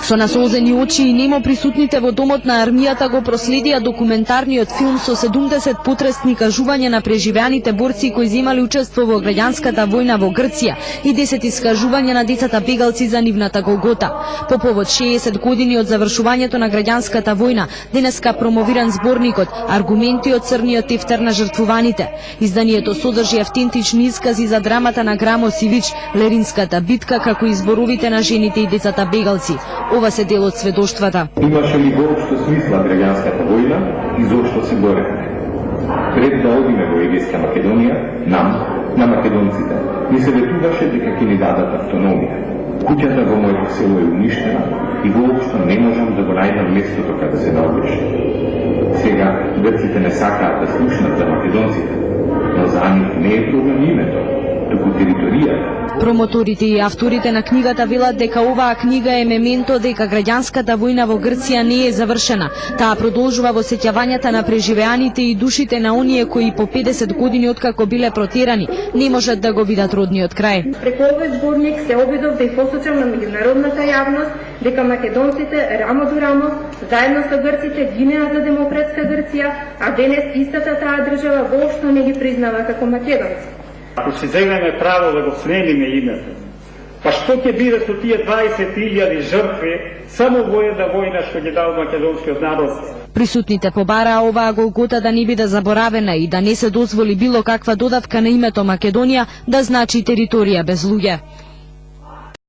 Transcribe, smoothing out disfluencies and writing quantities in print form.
Со насолзени очи и немо присутните во домот на армијата го проследија документарниот филм со 70 потресни кажувања на преживеаните борци кои земале учество во граѓанската војна во Грција и 10 искажувања на децата бегалци за нивната голгота. По повод 60 години од завршувањето на граѓанската војна, денеска промовиран зборникот Аргументи од црниот тефтер на жртвуваните. Изданието содржи автентични искази за драмата на Грамо Сивич, Леринската битка, како и зборовите на жените и децата бегалци. Ова се дел од сведоштвата. Имаше ли воопшто смисла граѓанската војна и зошто се боревме? Пред да одиме во Егејска Македонија, на македонците, ни се ветуваше дека ќе ни дадат автономија. Куќата во моето село е уништена и воопшто не можам да го најдам местото каде се наоѓаш. Сега грците не сакаат да слушнат за македонците, но за нив не е проблем името, туку територијата. Промоторите и авторите на книгата велат дека оваа книга е мементо дека граѓанската војна во Грција не е завршена. Таа продолжува во сеќавањата на преживеаните и душите на оние кои по 50 години откако биле протерани не можат да го видат родниот крај. Преку овој зборник се обидов да ја посочам на меѓународната јавност дека македонците рамо до рамо заедно со грците гинеа за демократска Грција, а денес истата таа држава воопшто не ги признава како македонци. Ако си земеме право да го смениме името, па што ќе биде со тие 20.000 жртви само во една војна што ги дал македонскиот народ? Присутните побараа оваа голгота да не биде заборавена и да не се дозволи било каква додавка на името Македонија да значи територија без луѓе.